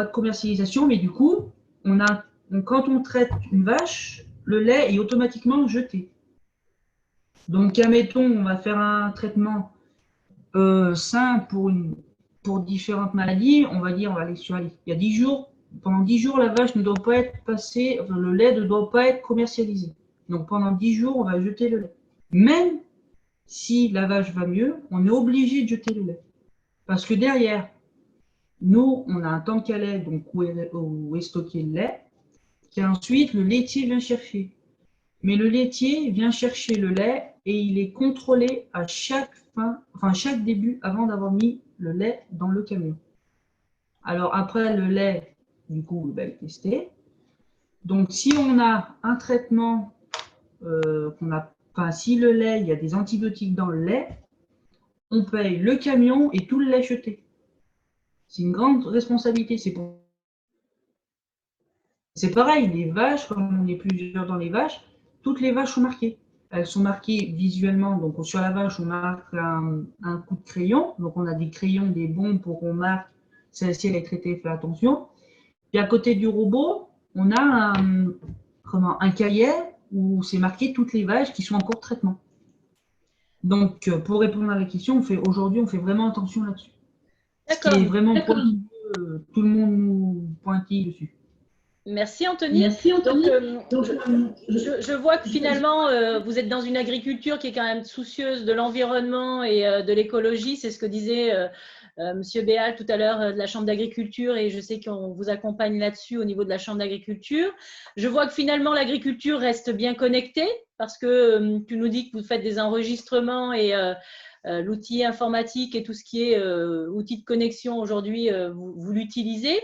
de commercialisation, mais du coup, quand on traite une vache, le lait est automatiquement jeté. Donc, admettons, on va faire un traitement sain pour différentes maladies. On va dire, on va aller sur il y a 10 jours. Pendant 10 jours, la vache ne doit pas être passée, enfin, le lait ne doit pas être commercialisé. Donc, pendant 10 jours, on va jeter le lait. Même si la vache va mieux, on est obligé de jeter le lait. Parce que derrière, nous, on a un tank à lait, donc où est stocké le lait, qu'ensuite le laitier vient chercher. Mais le laitier vient chercher le lait et il est contrôlé à chaque début avant d'avoir mis le lait dans le camion. Alors après le lait, du coup, il est testé. Donc si on a un traitement si le lait, il y a des antibiotiques dans le lait, on paye le camion et tout le lait jeté. C'est une grande responsabilité. C'est pareil, les vaches, comme on est plusieurs dans les vaches, toutes les vaches sont marquées. Elles sont marquées visuellement. Donc sur la vache, on marque un coup de crayon. Donc on a des crayons, des bombes pour qu'on marque celle-ci, elle est traitée, fais attention. Puis à côté du robot, on a un cahier où c'est marqué toutes les vaches qui sont en cours de traitement. Donc pour répondre à la question, aujourd'hui, on fait vraiment attention là-dessus. Ce qui est vraiment tout le monde nous pointille dessus. Merci Anthony. Je vois que finalement, vous êtes dans une agriculture qui est quand même soucieuse de l'environnement et de l'écologie. C'est ce que disait Monsieur Béal tout à l'heure de la Chambre d'agriculture et je sais qu'on vous accompagne là-dessus au niveau de la Chambre d'agriculture. Je vois que finalement, l'agriculture reste bien connectée parce que tu nous dis que vous faites des enregistrements et l'outil informatique et tout ce qui est outil de connexion aujourd'hui, vous l'utilisez.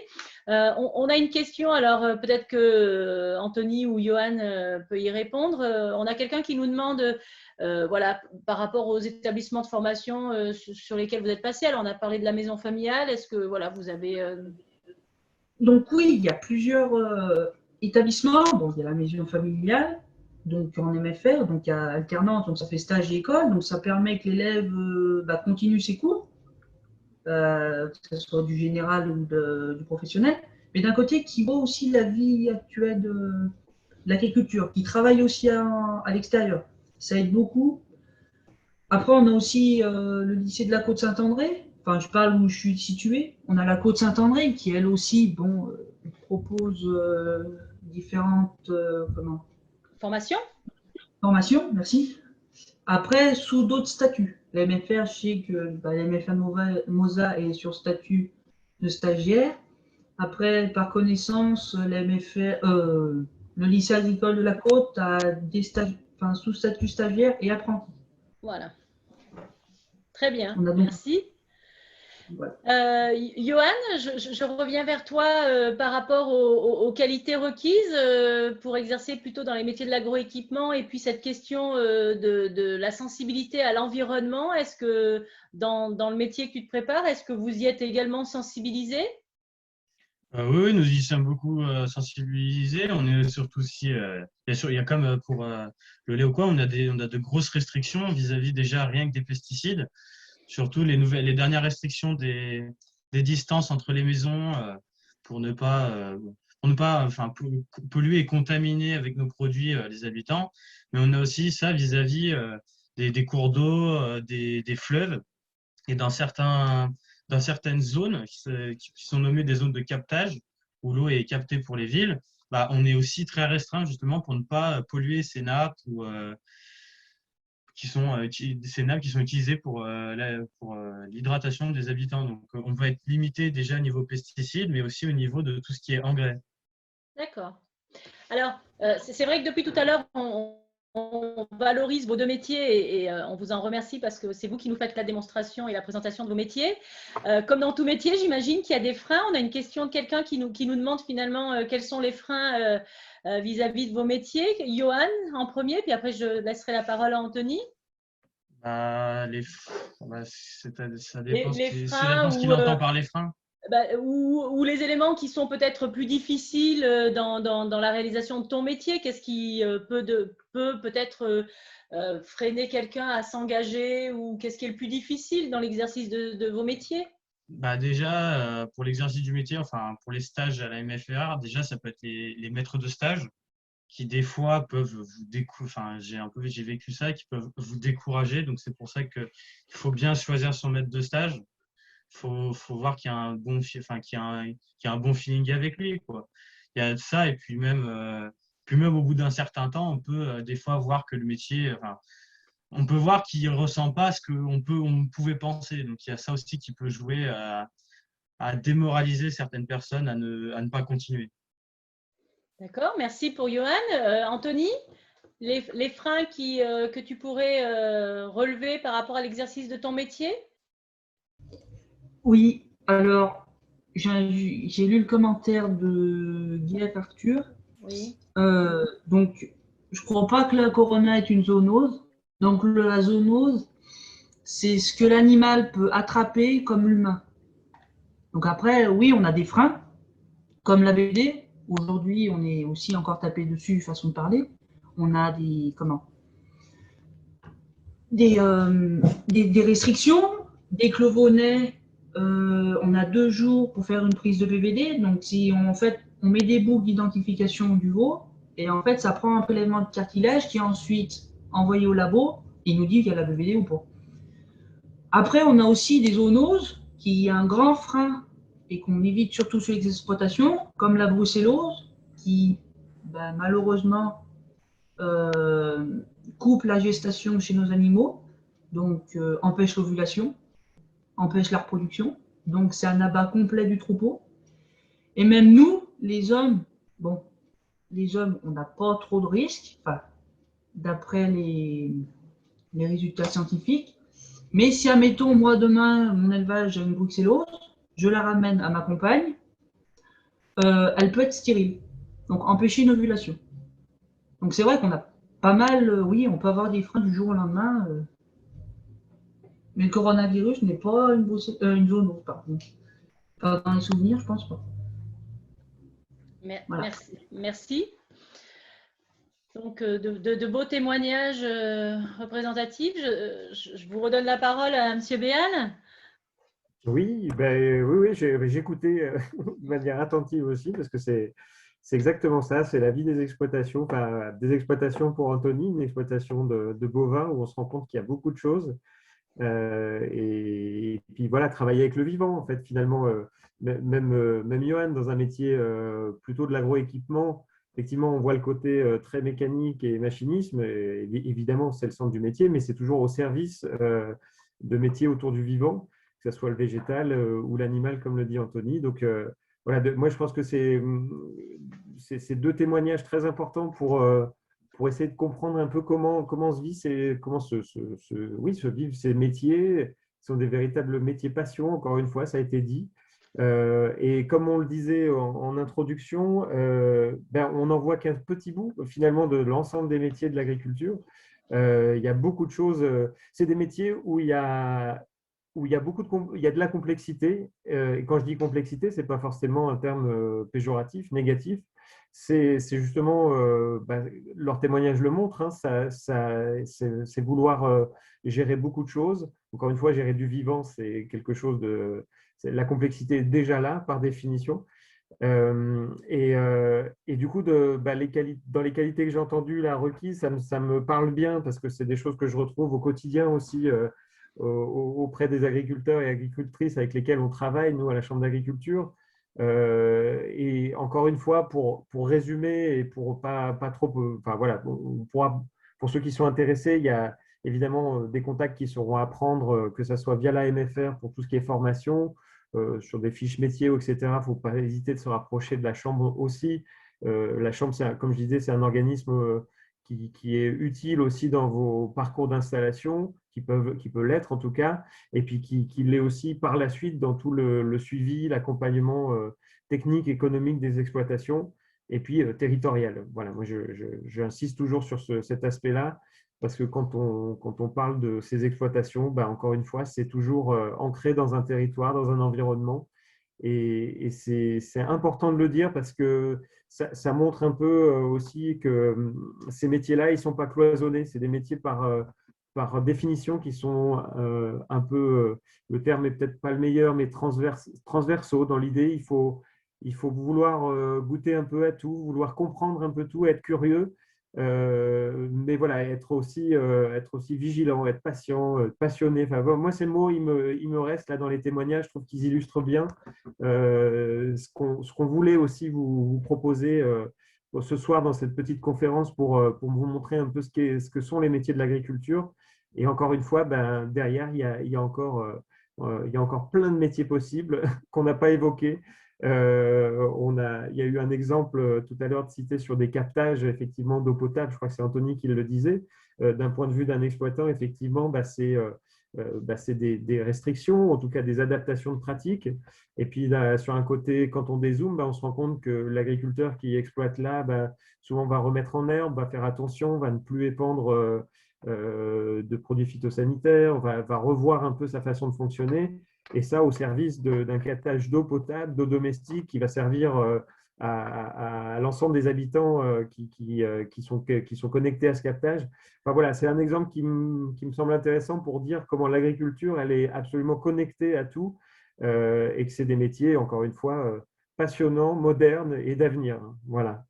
On a une question, alors peut-être que Anthony ou Johan peut y répondre. On a quelqu'un qui nous demande, voilà, par rapport aux établissements de formation sur lesquels vous êtes passé. Alors on a parlé de la maison familiale. Est-ce que voilà, vous avez Donc oui, il y a plusieurs établissements. Donc il y a la maison familiale, donc en MFR, donc il y a alternance, donc ça fait stage et école, donc ça permet que l'élève continue ses cours. Que ce soit du général ou du professionnel, mais d'un côté qui voit aussi la vie actuelle de l'agriculture, qui travaille aussi à l'extérieur. Ça aide beaucoup. Après, on a aussi le lycée de la Côte-Saint-André, enfin, je parle où je suis situé. On a la Côte Saint-André qui, elle aussi, bon, propose différentes Formation? formations, merci. Après, sous d'autres statuts. La MFR, je sais que la MFR MOSA est sur statut de stagiaire. Après, par connaissance, la MFR, le lycée agricole de la Côte a des enfin, sous statut stagiaire et apprenti. Voilà. Très bien, On a donc, merci. voilà. Johan, je reviens vers toi par rapport aux qualités requises pour exercer plutôt dans les métiers de l'agroéquipement et puis cette question de la sensibilité à l'environnement. Est-ce que dans le métier que tu te prépares, est-ce que vous y êtes également sensibilisé? Oui, nous y sommes beaucoup sensibilisés. On est surtout aussi, il y a comme pour le lait ou quoi, on a de grosses restrictions vis-à-vis déjà rien que des pesticides. Surtout les dernières restrictions des distances entre les maisons pour ne pas, enfin, polluer et contaminer avec nos produits les habitants. Mais on a aussi ça vis-à-vis des cours d'eau, des fleuves et dans certaines zones qui sont nommées des zones de captage où l'eau est captée pour les villes. Bah, on est aussi très restreint justement pour ne pas polluer ces nappes ou ces nappes qui sont utilisées pour l'hydratation des habitants. Donc, on va être limité déjà au niveau pesticides, mais aussi au niveau de tout ce qui est engrais. D'accord. Alors, c'est vrai que depuis tout à l'heure, on valorise vos deux métiers et on vous en remercie parce que c'est vous qui nous faites la démonstration et la présentation de vos métiers. Comme dans tout métier, j'imagine qu'il y a des freins. On a une question de quelqu'un qui nous demande finalement quels sont les freins vis-à-vis de vos métiers. Johan en premier, puis après je laisserai la parole à Anthony. Bah, ça dépend Les ça dépend freins ce qu'il entend par les freins. ou les éléments qui sont peut-être plus difficiles dans la réalisation de ton métier. Qu'est-ce qui peut peut-être freiner quelqu'un à s'engager ou qu'est-ce qui est le plus difficile dans l'exercice de vos métiers? Bah déjà, pour l'exercice du métier, enfin pour les stages à la MFR, déjà ça peut être les maîtres de stage qui des fois peuvent vous enfin j'ai vécu ça, qui peuvent vous décourager. Donc c'est pour ça que il faut bien choisir son maître de stage. Faut voir qu'il y a un bon, enfin qu'il y a un bon feeling avec lui, quoi. Il y a ça et puis même au bout d'un certain temps, on peut des fois voir que le métier, enfin, on peut voir qu'il ressent pas ce on pouvait penser. Donc il y a ça aussi qui peut jouer à démoraliser certaines personnes à ne pas continuer. D'accord, merci pour Johan. Anthony, les freins que tu pourrais relever par rapport à l'exercice de ton métier? Oui, alors, j'ai lu le commentaire de Guy Arthur. Oui. Donc, je ne crois pas que la corona est une zoonose. Donc, la zoonose, c'est ce que l'animal peut attraper comme l'humain. Donc après, oui, on a des freins, comme la BD. Aujourd'hui, on est aussi encore tapé dessus, façon de parler. On a des restrictions, des clovonnets. On a 2 jours pour faire une prise de BVD. Donc, si on met des boucles d'identification du veau, et en fait, ça prend un prélèvement de cartilage qui est ensuite envoyé au labo et il nous dit qu'il y a la BVD ou pas. Après, on a aussi des zoonoses qui est un grand frein et qu'on évite surtout sur les exploitations, comme la brucellose, qui malheureusement coupe la gestation chez nos animaux, donc empêche l'ovulation, empêche la reproduction. Donc c'est un abat complet du troupeau. Et même nous, les hommes, on n'a pas trop de risques, enfin, d'après les résultats scientifiques. Mais si, admettons, moi demain, mon élevage a une brucellose, je la ramène à ma compagne, elle peut être stérile. Donc empêcher une ovulation. Donc c'est vrai qu'on a pas mal, oui, on peut avoir des freins du jour au lendemain. Mais le coronavirus n'est pas une zoonose, pardon. Pas dans les souvenirs, je pense pas. Voilà. Merci. Donc, de beaux témoignages représentatifs. Je vous redonne la parole à M. Béal. Oui, oui, j'écoutais de manière attentive aussi parce que c'est exactement ça, c'est la vie des exploitations, enfin, des exploitations pour Anthony, une exploitation de bovins où on se rend compte qu'il y a beaucoup de choses Et puis voilà, travailler avec le vivant, en fait, finalement, même Johan, dans un métier plutôt de l'agroéquipement, effectivement, on voit le côté très mécanique et machinisme. Et évidemment, c'est le centre du métier, mais c'est toujours au service de métiers autour du vivant, que ce soit le végétal ou l'animal, comme le dit Anthony. Donc, voilà, moi, je pense que c'est deux témoignages très importants pour essayer de comprendre un peu comment se vit, comment oui, se vivent ces métiers. Ce sont des véritables métiers passion, encore une fois, ça a été dit. Et comme on le disait en introduction, ben, on n'en voit qu'un petit bout finalement de l'ensemble des métiers de l'agriculture. Il y a beaucoup de choses. C'est des métiers où il y a il y a de la complexité. Et quand je dis complexité, ce n'est pas forcément un terme péjoratif, négatif. C'est justement, bah, leur témoignage le montre, hein, c'est vouloir gérer beaucoup de choses. Encore une fois, gérer du vivant, c'est quelque chose de… La complexité est déjà là, par définition. Et du coup, bah, dans les qualités que j'ai entendues, la requise, ça me parle bien parce que c'est des choses que je retrouve au quotidien aussi auprès des agriculteurs et agricultrices avec lesquels on travaille, nous, à la Chambre d'agriculture. Et encore une fois, pour résumer et pour pas trop… Enfin, voilà, pour ceux qui sont intéressés, il y a évidemment des contacts qui seront à prendre, que ce soit via la MFR pour tout ce qui est formation, sur des fiches métiers, etc. Il ne faut pas hésiter de se rapprocher de la Chambre aussi. La Chambre, comme je disais, c'est un organisme qui est utile aussi dans vos parcours d'installation, qui peut l'être en tout cas, et puis qui l'est aussi par la suite dans tout le suivi, l'accompagnement technique, économique des exploitations, et puis territorial. Voilà, moi j'insiste toujours sur cet aspect-là, parce que quand on parle de ces exploitations, ben, encore une fois, c'est toujours ancré dans un territoire, dans un environnement. Et c'est important de le dire parce que ça montre un peu aussi que ces métiers-là, ils ne sont pas cloisonnés. C'est des métiers par définition qui sont un peu, le terme n'est peut-être pas le meilleur, mais transversaux. Dans l'idée, il faut vouloir goûter un peu à tout, vouloir comprendre un peu tout, être curieux. Mais voilà, être aussi vigilant, être patient, passionné. Enfin, moi, ces mots, ils me restent là dans les témoignages. Je trouve qu'ils illustrent bien ce qu'on voulait aussi vous proposer ce soir dans cette petite conférence pour vous montrer un peu ce que sont les métiers de l'agriculture. Et encore une fois, ben, derrière, il y a encore plein de métiers possibles qu'on n'a pas évoqués. Il y a eu un exemple tout à l'heure cité sur des captages effectivement d'eau potable. Je crois que c'est Anthony qui le disait. D'un point de vue d'un exploitant, effectivement, c'est des restrictions, en tout cas des adaptations de pratiques. Et puis là, sur un côté, quand on dézoome, on se rend compte que l'agriculteur qui exploite là, souvent va remettre en herbe, va faire attention, va ne plus épandre de produits phytosanitaires, va revoir un peu sa façon de fonctionner. Et ça au service d'un captage d'eau potable, d'eau domestique qui va servir à l'ensemble des habitants qui sont connectés à ce captage. Enfin, voilà, c'est un exemple qui me semble intéressant pour dire comment l'agriculture, elle est absolument connectée à tout et que c'est des métiers, encore une fois, passionnants, modernes et d'avenir. Voilà.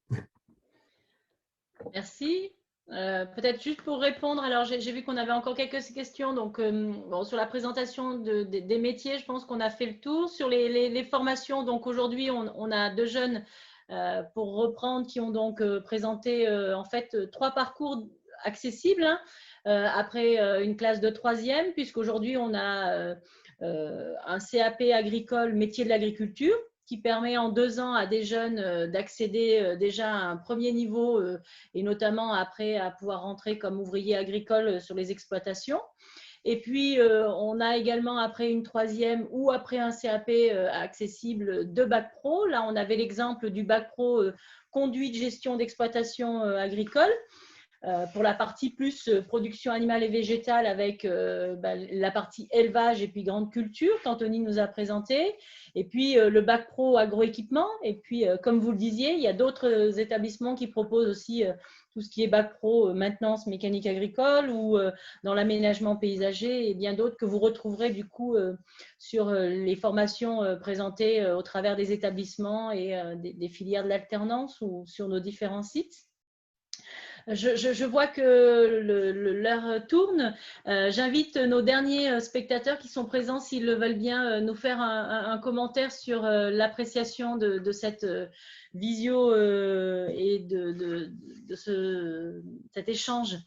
Merci. Peut-être juste pour répondre, alors j'ai vu qu'on avait encore quelques questions. Donc, bon, sur la présentation des métiers, je pense qu'on a fait le tour. Sur les formations, donc aujourd'hui, on a deux jeunes, pour reprendre, qui ont donc présenté en fait 3 parcours accessibles, hein, après une classe de 3e, puisqu'aujourd'hui, on a un CAP agricole métier de l'agriculture qui permet en 2 ans à des jeunes d'accéder déjà à un premier niveau et notamment après à pouvoir rentrer comme ouvrier agricole sur les exploitations. Et puis, on a également après une 3e ou après un CAP accessible de bac pro. Là, on avait l'exemple du bac pro conduite gestion d'exploitation agricole. Pour la partie plus production animale et végétale avec la partie élevage et puis grande culture qu'Anthony nous a présenté, et puis le bac pro agroéquipement. Et puis, comme vous le disiez, il y a d'autres établissements qui proposent aussi tout ce qui est bac pro maintenance mécanique agricole ou dans l'aménagement paysager et bien d'autres que vous retrouverez du coup sur les formations présentées au travers des établissements et des filières de l'alternance ou sur nos différents sites. Je vois que l'heure tourne. J'invite nos derniers spectateurs qui sont présents, s'ils le veulent bien, nous faire un commentaire sur l'appréciation de cette visio et de cet échange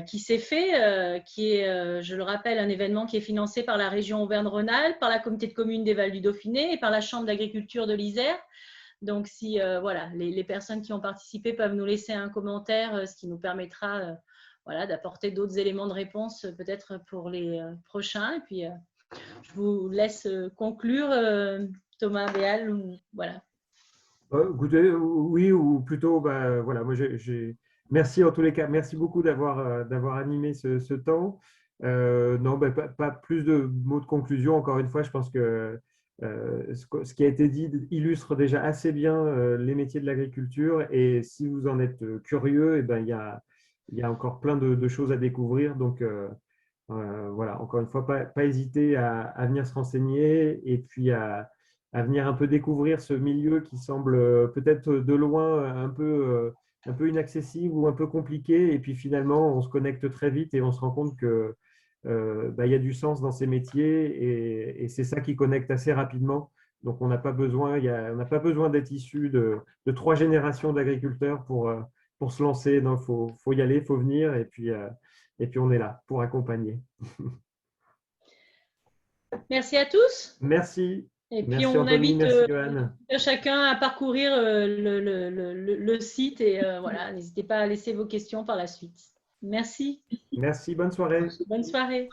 qui s'est fait, qui est, je le rappelle, un événement qui est financé par la région Auvergne-Rhône-Alpes, par la communauté de communes des Vals du Dauphiné et par la Chambre d'agriculture de l'Isère. Donc, si voilà, les personnes qui ont participé peuvent nous laisser un commentaire, ce qui nous permettra voilà, d'apporter d'autres éléments de réponse peut-être pour les prochains. Et puis, je vous laisse conclure, Thomas, Béal. Voilà. Écoutez, oui, ou plutôt, bah, voilà, moi, merci en tous les cas, merci beaucoup d'avoir animé ce temps. Non, bah, pas plus de mots de conclusion. Encore une fois, je pense que ce qui a été dit illustre déjà assez bien les métiers de l'agriculture. Et si vous en êtes curieux, eh ben, il y a encore plein de choses à découvrir. Donc, voilà, encore une fois, pas hésiter à venir se renseigner et puis à venir un peu découvrir ce milieu qui semble peut-être de loin un peu inaccessible ou un peu compliqué. Et puis finalement, on se connecte très vite et on se rend compte que bah, y a du sens dans ces métiers et c'est ça qui connecte assez rapidement. Donc, on n'a pas besoin, on n'a pas besoin d'être issu de 3 générations d'agriculteurs pour se lancer. Il faut y aller, il faut venir et puis on est là pour accompagner. Merci à tous. Merci. Et puis, Merci on Anthony, invite merci Johan. chacun à parcourir le site et voilà, n'hésitez pas à laisser vos questions par la suite. Merci. Merci, bonne soirée. Bonne soirée.